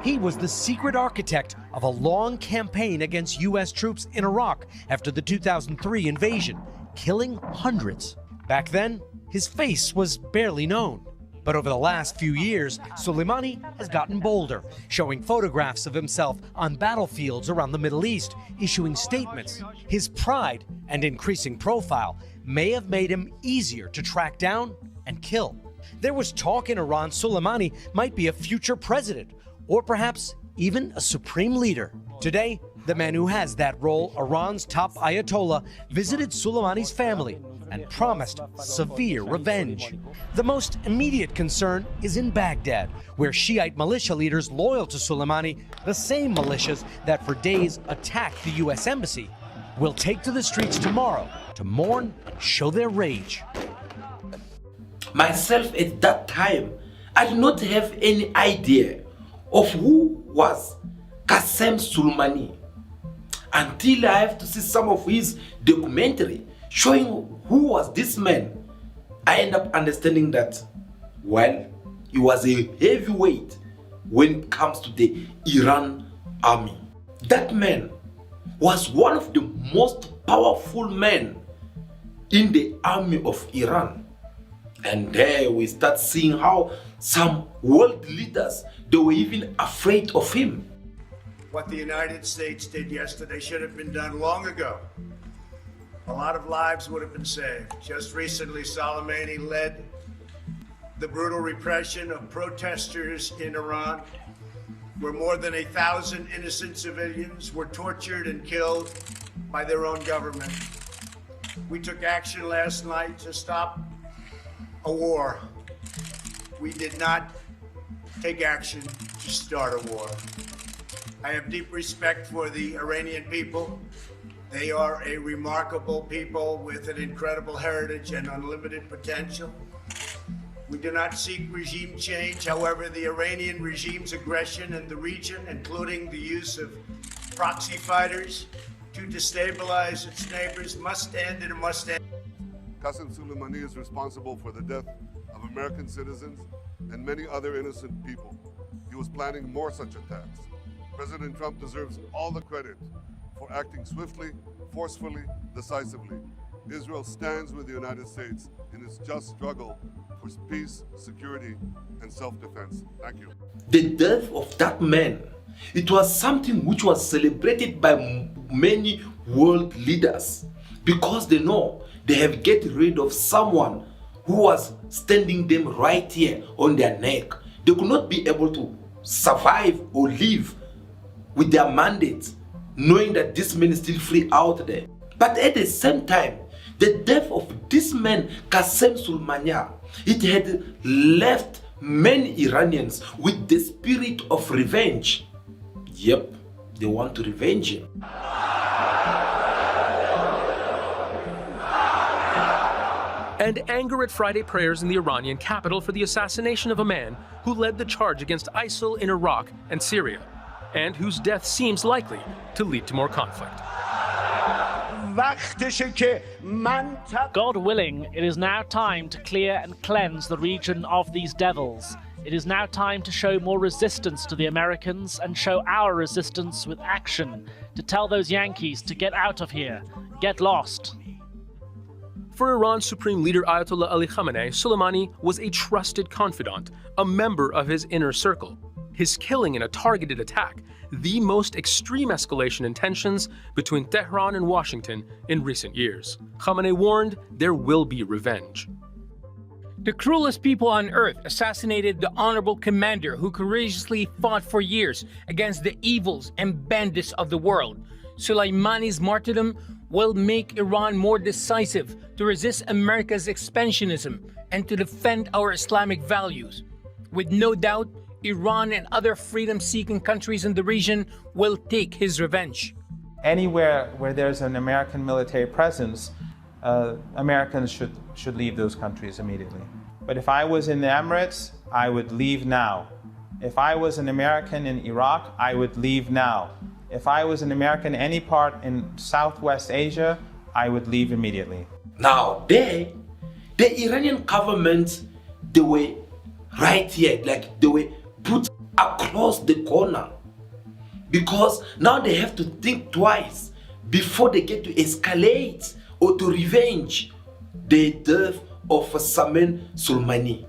He was the secret architect of a long campaign against U.S. troops in Iraq after the 2003 invasion, killing hundreds. Back then, his face was barely known. But over the last few years, Soleimani has gotten bolder, showing photographs of himself on battlefields around the Middle East, issuing statements. His pride and increasing profile may have made him easier to track down and kill. There was talk in Iran Soleimani might be a future president, or perhaps even a supreme leader. Today, the man who has that role, Iran's top Ayatollah, visited Soleimani's family and promised severe revenge. The most immediate concern is in Baghdad, where Shiite militia leaders loyal to Soleimani, the same militias that for days attacked the U.S. embassy, will take to the streets tomorrow to mourn and show their rage. Myself at that time, I did not have any idea of who was Qasem Soleimani until I have to see some of his documentary showing who was this man. I end up understanding that, well, he was a heavyweight when it comes to the Iran army. That man was one of the most powerful men in the army of Iran. And there we start seeing how some world leaders, they were even afraid of him. What the United States did yesterday should have been done long ago. A lot of lives would have been saved. Just recently, Soleimani led the brutal repression of protesters in Iran, where more than 1,000 innocent civilians were tortured and killed by their own government. We took action last night to stop a war. We did not take action to start a war. I have deep respect for the Iranian people. They are a remarkable people with an incredible heritage and unlimited potential. We do not seek regime change. However, the Iranian regime's aggression in the region, including the use of proxy fighters to destabilize its neighbors, must end, and it must end. Qasem Soleimani is responsible for the death of American citizens and many other innocent people. He was planning more such attacks. President Trump deserves all the credit for acting swiftly, forcefully, decisively. Israel stands with the United States in its just struggle for peace, security, and self-defense. Thank you. The death of that man, it was something which was celebrated by many world leaders because they know they have get rid of someone who was standing them right here on their neck. They could not be able to survive or live with their mandate, knowing that this man is still free out there. But at the same time, the death of this man, Qasem Soleimani, it had left many Iranians with the spirit of revenge. Yep, they want to revenge him. And anger at Friday prayers in the Iranian capital for the assassination of a man who led the charge against ISIL in Iraq and Syria, and whose death seems likely to lead to more conflict. God willing, it is now time to clear and cleanse the region of these devils. It is now time to show more resistance to the Americans and show our resistance with action, to tell those Yankees to get out of here, get lost. For Iran's Supreme Leader Ayatollah Ali Khamenei, Soleimani was a trusted confidant, a member of his inner circle. His killing in a targeted attack, the most extreme escalation in tensions between Tehran and Washington in recent years. Khamenei warned there will be revenge. The cruelest people on earth assassinated the honorable commander who courageously fought for years against the evils and bandits of the world. Soleimani's martyrdom will make Iran more decisive to resist America's expansionism and to defend our Islamic values. With no doubt, Iran and other freedom-seeking countries in the region will take his revenge. Anywhere where there's an American military presence, Americans should leave those countries immediately. But if I was in the Emirates, I would leave now. If I was an American in Iraq, I would leave now. If I was an American any part in Southwest Asia, I would leave immediately. Now the Iranian government, they were right here, like they were put across the corner. Because now they have to think twice before they get to escalate or to revenge the death of Qasem Soleimani.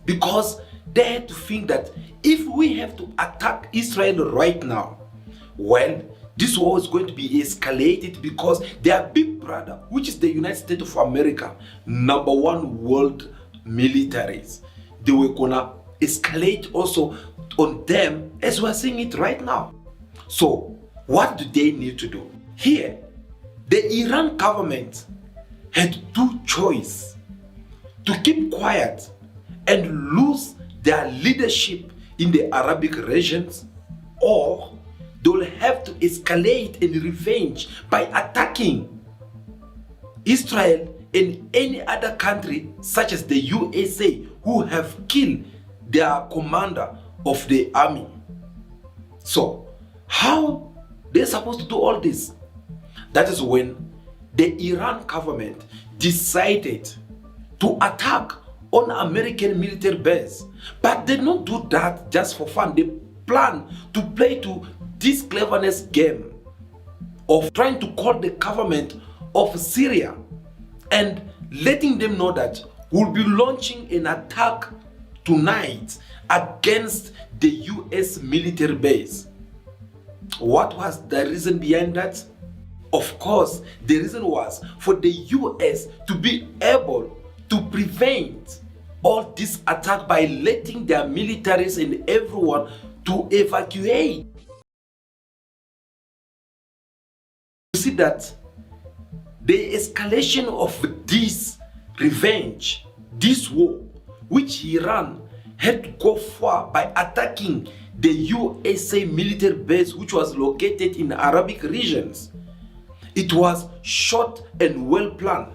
Because they had to think that if we have to attack Israel right now, well, this war is going to be escalated because their big brother, which is the United States of America, #1 world militaries, they were gonna escalate also on them as we're seeing it right now. So what do they need to do? Here, the Iran government had two choices: to keep quiet and lose their leadership in the Arabic regions, or they will have to escalate and revenge by attacking Israel and any other country such as the USA, who have killed their commander of the army. So how they're supposed to do all this? That is when the Iran government decided to attack on American military base. But they don't do that just for fun. They plan to play to this cleverness game of trying to call the government of Syria and letting them know that we'll be launching an attack tonight against the US military base. What was the reason behind that? Of course, the reason was for the US to be able to prevent all this attack by letting their militaries and everyone to evacuate. You see that the escalation of this revenge, this war, which Iran had to go for by attacking the USA military base, which was located in Arabic regions, it was short and well planned.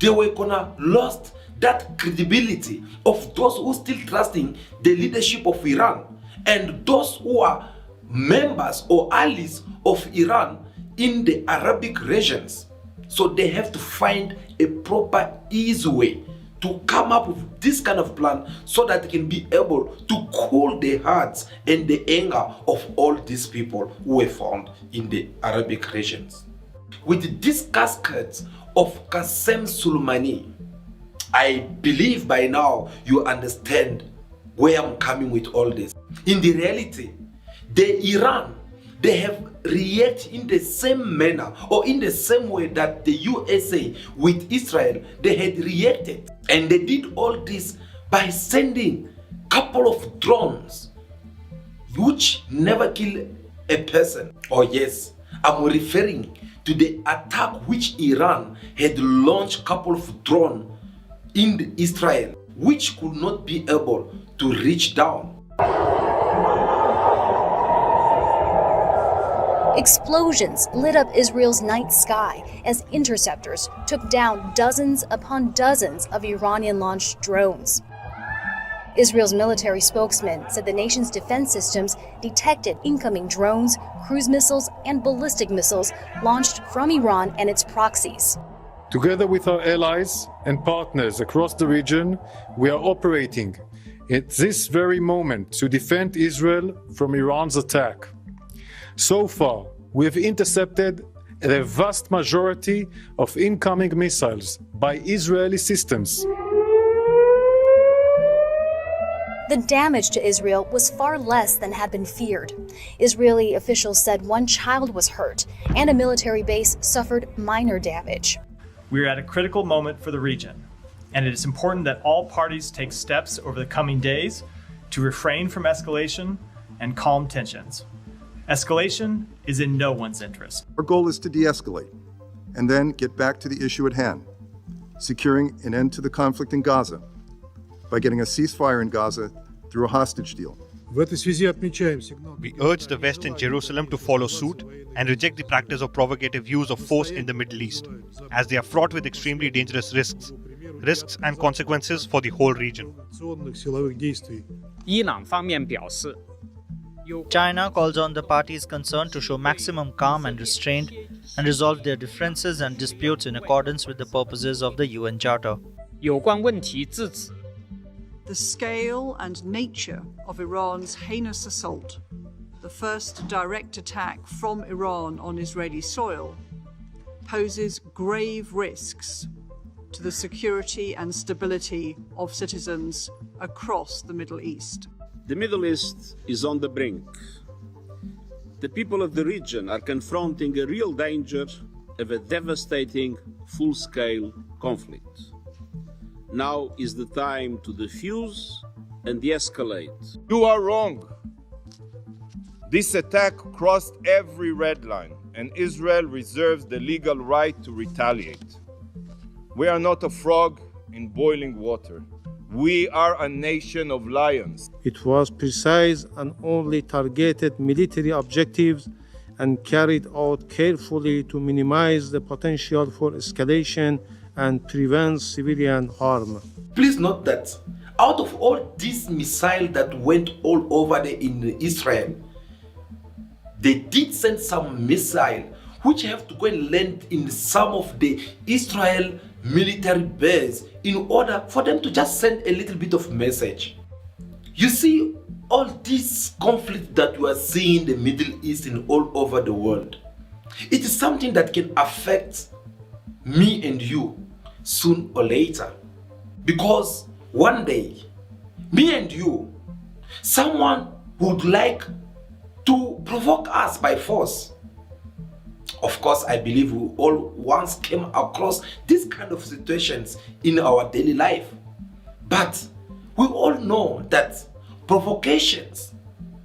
They were gonna lost that credibility of those who still trusting the leadership of Iran and those who are members or allies of Iran in the Arabic regions. So they have to find a proper, easy way to come up with this kind of plan so that they can be able to cool the hearts and the anger of all these people who were found in the Arabic regions. With this cascade of Qasem Soleimani. I believe by now you understand where I'm coming with all this. In the reality, Iran, they have reacted in the same manner or in the same way that the USA with Israel, they had reacted. And they did all this by sending a couple of drones which never kill a person. Oh yes, I'm referring to the attack which Iran had launched a couple of drones in Israel, which could not be able to reach down. Explosions lit up Israel's night sky as interceptors took down dozens upon dozens of Iranian-launched drones. Israel's military spokesman said the nation's defense systems detected incoming drones, cruise missiles, and ballistic missiles launched from Iran and its proxies. Together with our allies and partners across the region, we are operating at this very moment to defend Israel from Iran's attack. So far, we have intercepted the vast majority of incoming missiles by Israeli systems. The damage to Israel was far less than had been feared. Israeli officials said one child was hurt and a military base suffered minor damage. We are at a critical moment for the region, and it is important that all parties take steps over the coming days to refrain from escalation and calm tensions. Escalation is in no one's interest. Our goal is to de-escalate and then get back to the issue at hand, securing an end to the conflict in Gaza by getting a ceasefire in Gaza through a hostage deal. We urge the West and Jerusalem to follow suit and reject the practice of provocative use of force in the Middle East, as they are fraught with extremely dangerous risks and consequences for the whole region. China calls on the parties concerned to show maximum calm and restraint and resolve their differences and disputes in accordance with the purposes of the UN Charter. The scale and nature of Iran's heinous assault, the first direct attack from Iran on Israeli soil, poses grave risks to the security and stability of citizens across the Middle East. The Middle East is on the brink. The people of the region are confronting a real danger of a devastating, full-scale conflict. Now is the time to defuse and de-escalate. You are wrong. This attack crossed every red line, and Israel reserves the legal right to retaliate. We are not a frog in boiling water. We are a nation of lions. It was precise and only targeted military objectives and carried out carefully to minimize the potential for escalation and prevent civilian harm. Please note that out of all these missiles that went all over in Israel, they did send some missiles which have to go and land in some of the Israel military base in order for them to just send a little bit of message. You see, all this conflict that you are seeing in the Middle East and all over the world, it is something that can affect me and you soon or later. Because one day, me and you, someone would like to provoke us by force. Of course, I believe we all once came across these kind of situations in our daily life. But we all know that provocations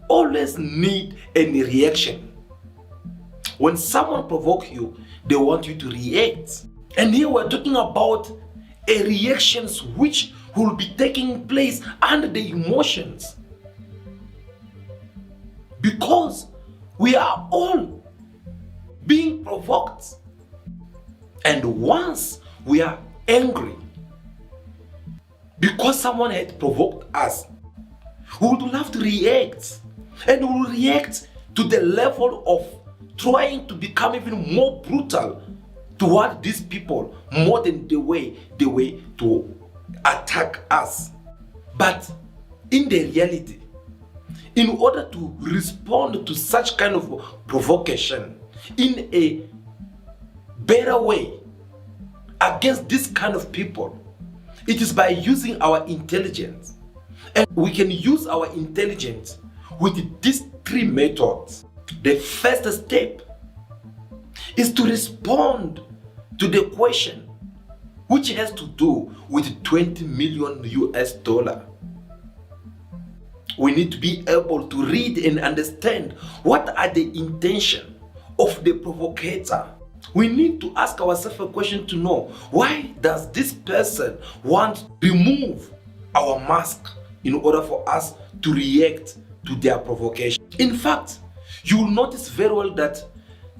always need a reaction. When someone provokes you, they want you to react. And here we're talking about a reactions which will be taking place under the emotions. Because we are all being provoked. And once we are angry because someone had provoked us, we would love to react. And we will react to the level of trying to become even more brutal toward these people, more than the way to attack us. But in the reality, in order to respond to such kind of provocation in a better way, against this kind of people, it is by using our intelligence. And we can use our intelligence with these three methods. The first step is to respond to the question, which has to do with 20 million US dollar. We need to be able to read and understand what are the intention of the provocator. We need to ask ourselves a question to know, why does this person want to remove our mask in order for us to react to their provocation? In fact, you will notice very well that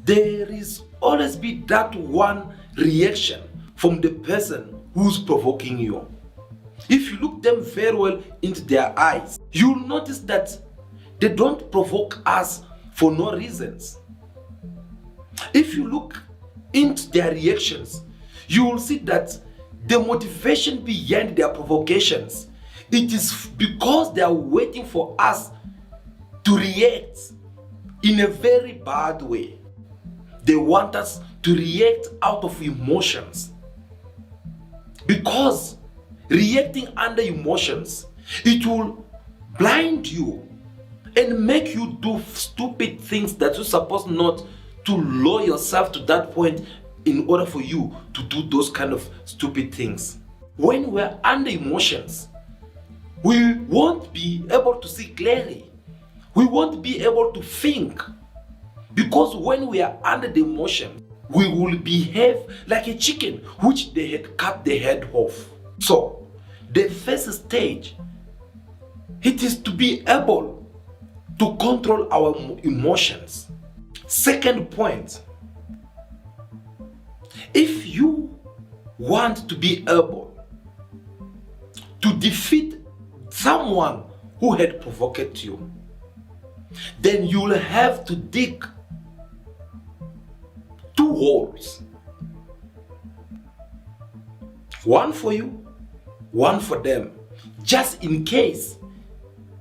there is always be that one reaction from the person who's provoking you. If you look them very well into their eyes, you will notice that they don't provoke us for no reasons. If you look into their reactions, you will see that the motivation behind their provocations, it is because they are waiting for us to react in a very bad way. They want us to react out of emotions. Because reacting under emotions, it will blind you and make you do stupid things that you're supposed not to lower yourself to that point in order for you to do those kind of stupid things. When we're under emotions, we won't be able to see clearly. We won't be able to think. Because when we are under the emotion, we will behave like a chicken which they had cut the head off. So, the first stage, it is to be able to control our emotions. Second point, if you want to be able to defeat someone who had provoked you, then you will have to dig 2 holes. One for you, one for them. Just in case,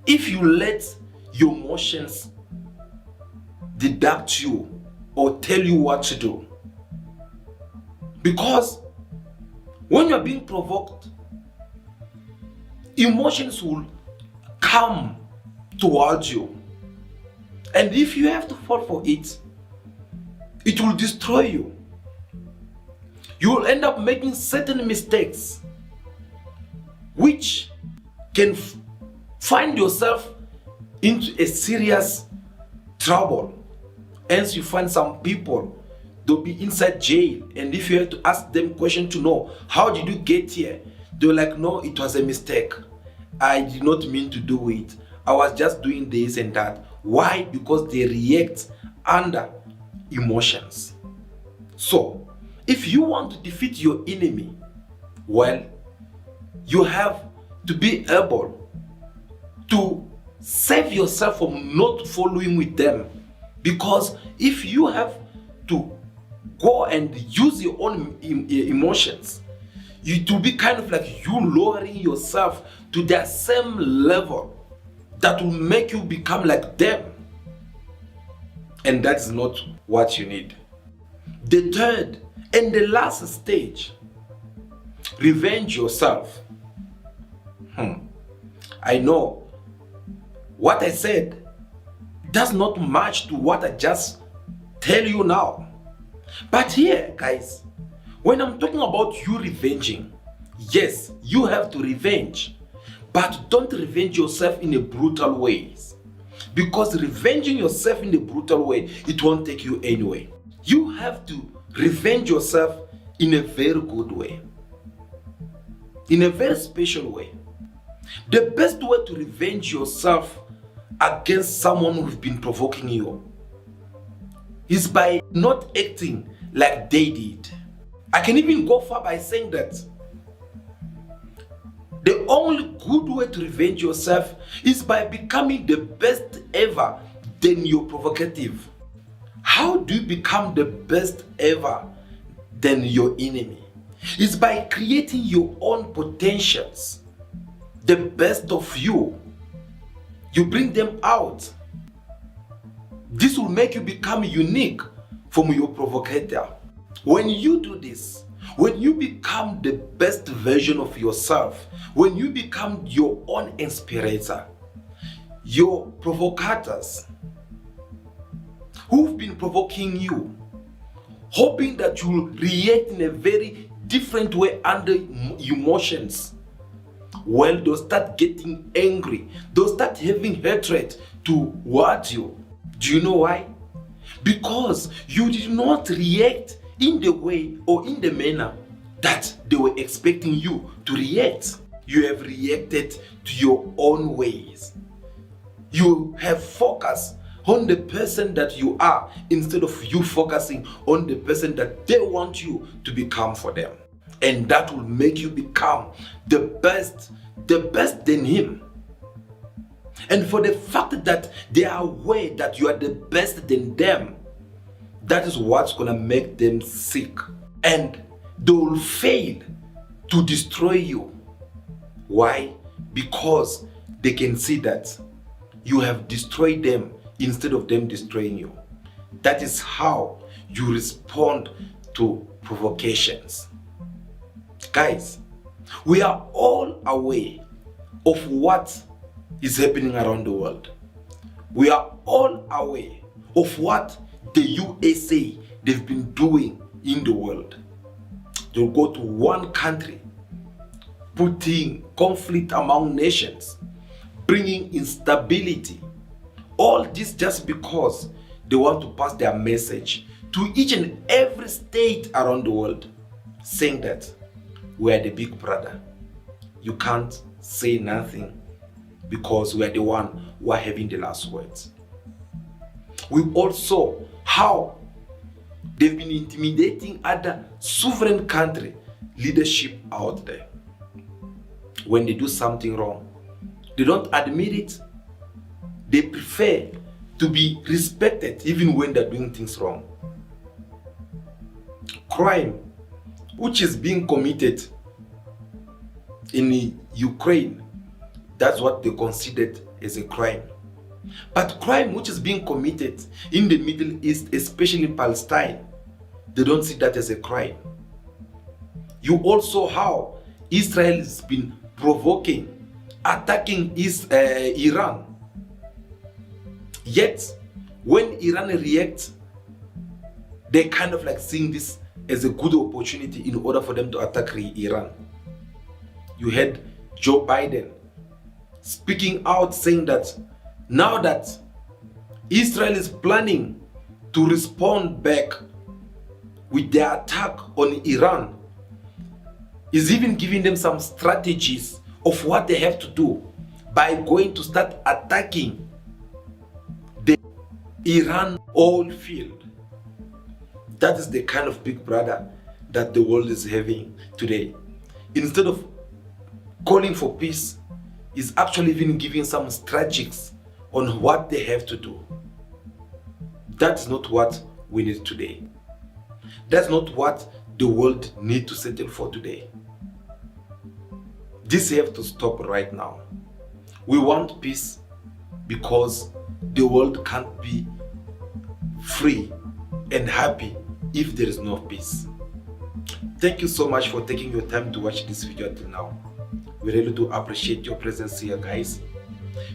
if you let your emotions deduct you or tell you what to do. Because when you're being provoked, emotions will come towards you. And if you have to fall for it, it will destroy you. You will end up making certain mistakes which can find yourself into a serious trouble. Hence you find some people, they'll be inside jail, and if you have to ask them question to know, how did you get here? They're like, no, it was a mistake. I did not mean to do it. I was just doing this and that. Why? Because they react under emotions. So, if you want to defeat your enemy, well, you have to be able to save yourself from not following with them. Because if you have to go and use your own emotions, it will be kind of like you lowering yourself to their same level that will make you become like them. And that is not what you need. The third and the last stage, revenge yourself. I know what I said does not match to what I just tell you now. But here, guys, when I'm talking about you revenging, yes, you have to revenge, but don't revenge yourself in a brutal way. Because revenging yourself in a brutal way, it won't take you anywhere. You have to revenge yourself in a very good way, in a very special way. The best way to revenge yourself against someone who's been provoking you is by not acting like they did. I can even go far by saying that the only good way to revenge yourself is by becoming the best ever than your provocative. How do you become the best ever than your enemy? It's by creating your own potentials, the best of you. You bring them out. This will make you become unique from your provocator. When you do this, When you become the best version of yourself, when you become your own inspirator, your provocators who've been provoking you, hoping that you'll react in a very different way under emotions, well, they'll start getting angry. They'll start having hatred towards you. Do you know why? Because you did not react in the way or in the manner that they were expecting you to react. You have reacted to your own ways. You have focused on the person that you are instead of you focusing on the person that they want you to become for them. And that will make you become the best than him. And for the fact that they are aware that you are the best than them, that is what's gonna make them sick. And they will fail to destroy you. Why? Because they can see that you have destroyed them instead of them destroying you. That is how you respond to provocations. Guys, we are all aware of what is happening around the world. We are all aware of what the USA they've been doing in the world. They'll go to one country, putting conflict among nations, bringing instability. All this just because they want to pass their message to each and every state around the world, saying that we are the big brother. You can't say nothing because we are the one who are having the last words. We also how they've been intimidating other sovereign country leadership out there. When they do something wrong, they don't admit it. They prefer to be respected even when they're doing things wrong. Crime which is being committed in Ukraine, that's what they considered as a crime. But crime which is being committed in the Middle East, especially in Palestine, they don't see that as a crime. You also how Israel has been provoking, attacking Iran. Yet, when Iran reacts, they kind of like seeing this as a good opportunity in order for them to attack Iran. You had Joe Biden speaking out saying that now that Israel is planning to respond back with their attack on Iran, is even giving them some strategies of what they have to do by going to start attacking the Iran oil field. That is the kind of big brother that the world is having today. Instead of calling for peace, is actually even giving some strategies on what they have to do. That's not what we need today. That's not what the world needs to settle for today. This have to stop right now. We want peace because the world can't be free and happy if there is no peace. Thank you so much for taking your time to watch this video until now. We really do appreciate your presence here, guys.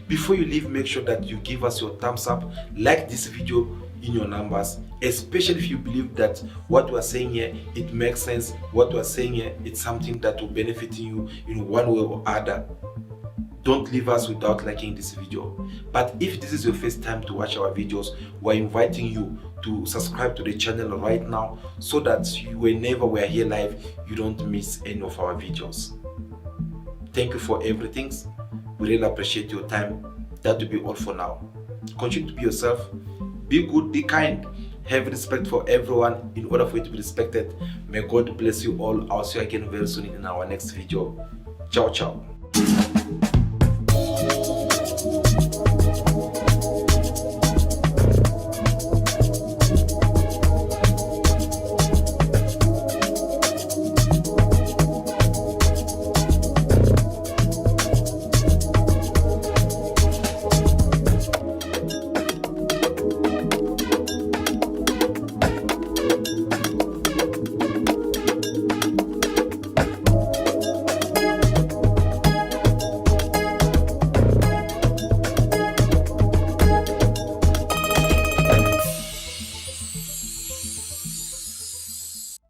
Before you leave, make sure that you give us your thumbs up, like this video in your numbers, especially if you believe that what we are saying here, it makes sense. What we are saying here, it's something that will benefit you in one way or other. Don't leave us without liking this video. But if this is your first time to watch our videos, we're inviting you to subscribe to the channel right now so that whenever we're here live, you don't miss any of our videos. Thank you for everything. We really appreciate your time. That will be all for now. Continue to be yourself. Be good, be kind. Have respect for everyone in order for you to be respected. May God bless you all. I'll see you again very soon in our next video. Ciao, ciao.